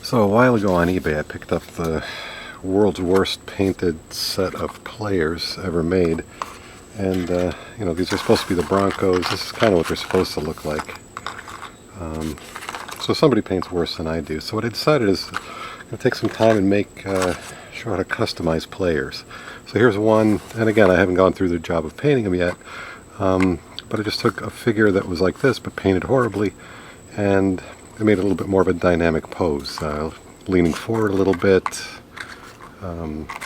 So a while ago on eBay I picked up the world's worst painted set of players ever made, and you know, these are supposed to be the Broncos. This is kind of what they're supposed to look like. So somebody paints worse than I do. So what I decided is I'm going to take some time and show how to customize players. So here's one, and again I haven't gone through the job of painting them yet, but I just took a figure that was like this but painted horribly, and I made a little bit more of a dynamic pose, leaning forward a little bit,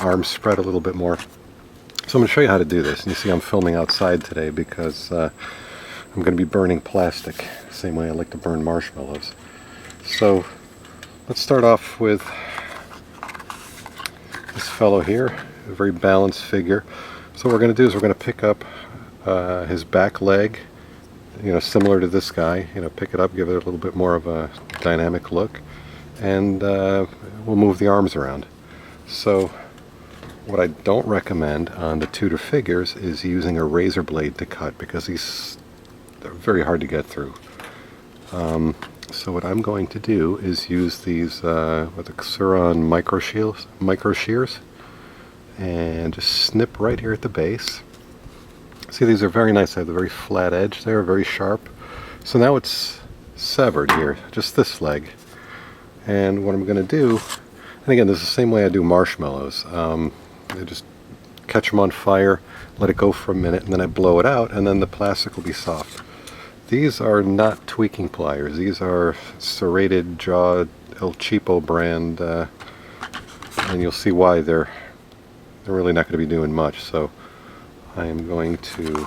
arms spread a little bit more. So I'm going to show you how to do this. And you see I'm filming outside today because I'm going to be burning plastic, the same way I like to burn marshmallows. So let's start off with this fellow here, a very balanced figure. So what we're going to do is we're going to pick up his back leg, you know, similar to this guy, you know, pick it up, give it a little bit more of a dynamic look, and we'll move the arms around. So what I don't recommend on the Tudor figures is using a razor blade to cut, because they're very hard to get through. So what I'm going to do is use these with the Xuron micro shears, and just snip right here at the base. See, these are very nice. They have a very flat edge there, very sharp. So now it's severed here, just this leg. And what I'm going to do, and again, this is the same way I do marshmallows. I just catch them on fire, let it go for a minute, and then I blow it out, and then the plastic will be soft. These are not tweaking pliers. These are serrated jaw El Cheapo brand, and you'll see why they're really not going to be doing much. So I am going to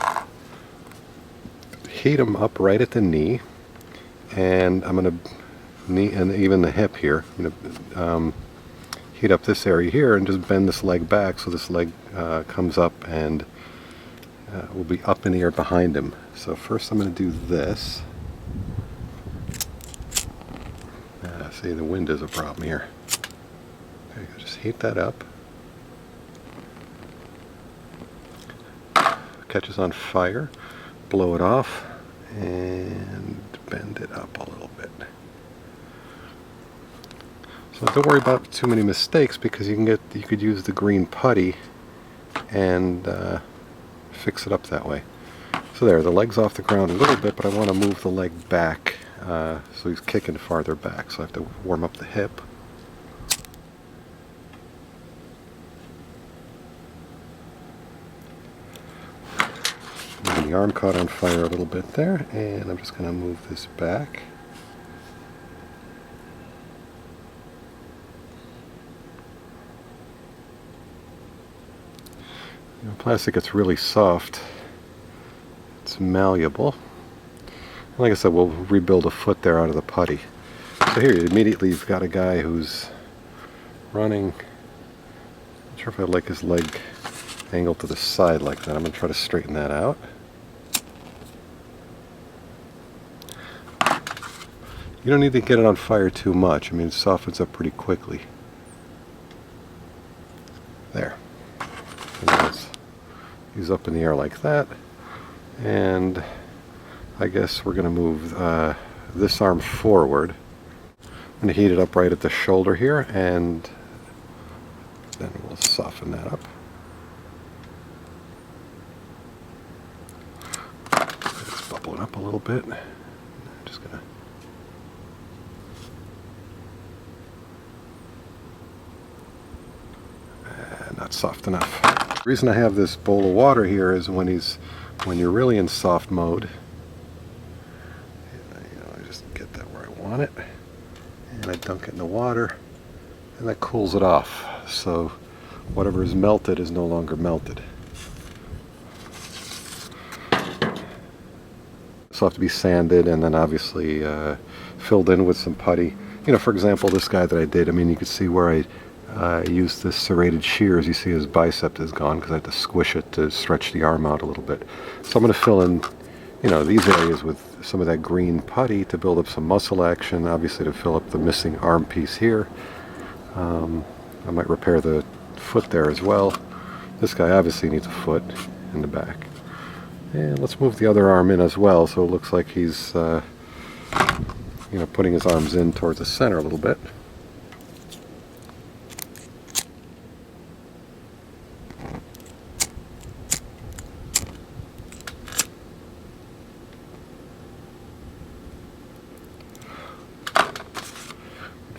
heat them up right at the knee, and I'm going to knee and even the hip here. I'm going to heat up this area here and just bend this leg back so this leg comes up and will be up in the air behind him. So first I'm going to do this. See, the wind is a problem here. Okay, just heat that up. Catches on fire, blow it off, and bend it up a little bit. So don't worry about too many mistakes, because you could use the green putty and fix it up that way. So there, the leg's off the ground a little bit, but I want to move the leg back, so he's kicking farther back. So I have to warm up the hip. The arm caught on fire a little bit there, and I'm just going to move this back. You know, plastic gets really soft. It's malleable. And like I said, we'll rebuild a foot there out of the putty. So here, immediately you've got a guy who's running. Not sure if I like his leg angled to the side like that. I'm going to try to straighten that out. You don't need to get it on fire too much. I mean, it softens up pretty quickly. There. He's up in the air like that. And I guess we're going to move this arm forward. I'm going to heat it up right at the shoulder here, and then we'll soften that up. It's bubbling up a little bit. I'm just going to not soft enough. The reason I have this bowl of water here is when you're really in soft mode, you know, I just get that where I want it, and I dunk it in the water, and that cools it off. So whatever is melted is no longer melted. This will have to be sanded and then obviously filled in with some putty. You know, for example, this guy that I did, I mean, you could see where I used the serrated shears. You see his bicep is gone because I had to squish it to stretch the arm out a little bit. So I'm going to fill in, you know, these areas with some of that green putty to build up some muscle action, obviously to fill up the missing arm piece here. I might repair the foot there as well. This guy obviously needs a foot in the back. And let's move the other arm in as well, so it looks like he's putting his arms in towards the center a little bit.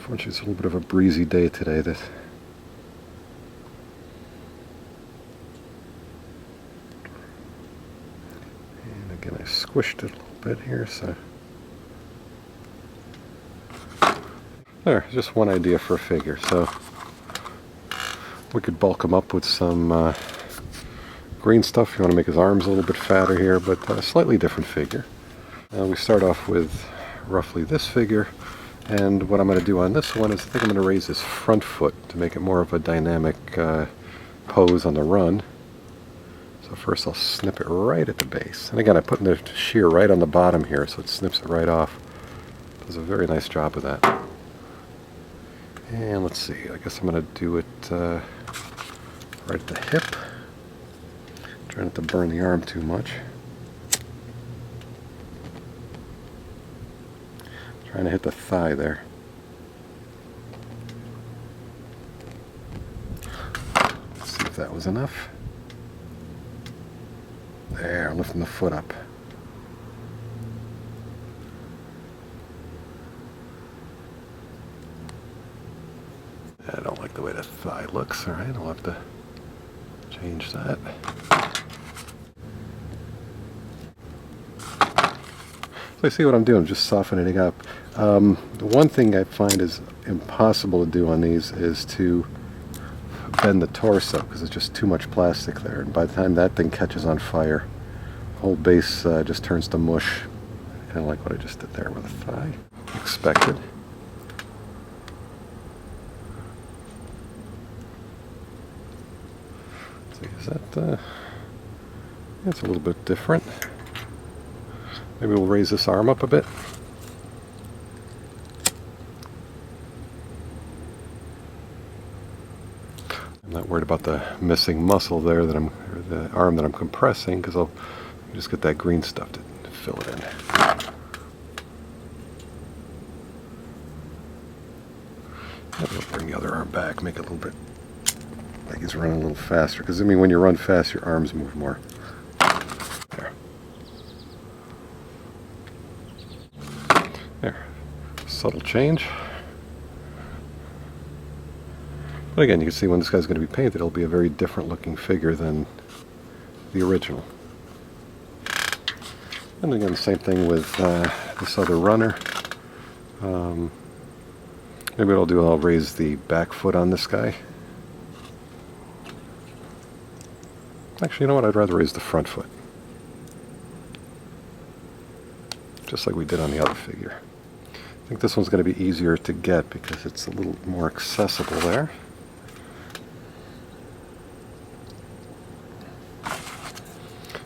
Unfortunately, it's a little bit of a breezy day today. And again, I squished it a little bit here, so there, just one idea for a figure. So we could bulk him up with some green stuff if you want to make his arms a little bit fatter here, but a slightly different figure. We start off with roughly this figure, and what I'm going to do on this one is I think I'm going to raise his front foot to make it more of a dynamic pose on the run. So first I'll snip it right at the base, and again I'm putting the shear right on the bottom here so it snips it right off. Does a very nice job of that. And let's see, I guess I'm going to do it right at the hip. Try not to burn the arm too much. Trying to hit the thigh there. Let's see if that was enough. There, lifting the foot up. I don't like the way the thigh looks. Alright, I'll have to change that. So I see what I'm doing, just softening it up. The one thing I find is impossible to do on these is to bend the torso because it's just too much plastic there, and by the time that thing catches on fire, the whole base just turns to mush. Kind of like what I just did there with the thigh. Expected. See, is that it's a little bit different. Maybe we'll raise this arm up a bit. I'm not worried about the missing muscle there or the arm that I'm compressing, because I'll just get that green stuff to fill it in. Maybe I'll bring the other arm back, make it a little bit like he's running a little faster, because I mean when you run fast your arms move more. There. There. Subtle change. But again, you can see when this guy's going to be painted, it'll be a very different looking figure than the original. And again, the same thing with this other runner. Maybe what I'll do, I'll raise the back foot on this guy. Actually, you know what? I'd rather raise the front foot. Just like we did on the other figure. I think this one's going to be easier to get because it's a little more accessible there.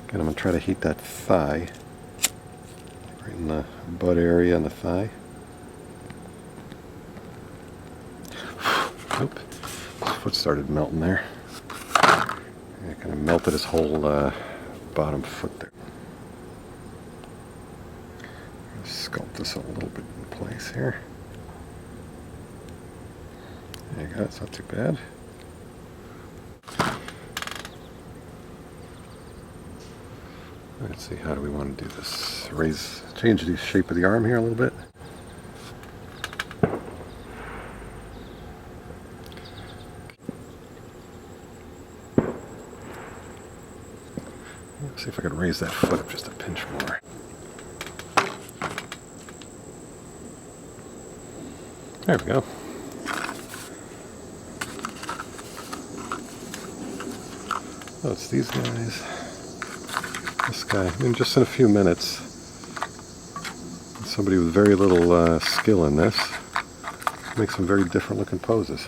Again, I'm going to try to heat that thigh, right in the butt area and the thigh. Oop, his foot started melting there. Yeah, kind of melted his whole bottom foot there. Sculpt this a little bit in place here. There you go, it's not too bad. Let's see, how do we want to do this? Change the shape of the arm here a little bit. Let's see if I can raise that foot up just a pinch more. There we go. Oh, it's these guys. This guy. I mean, just in a few minutes, somebody with very little skill in this makes some very different looking poses.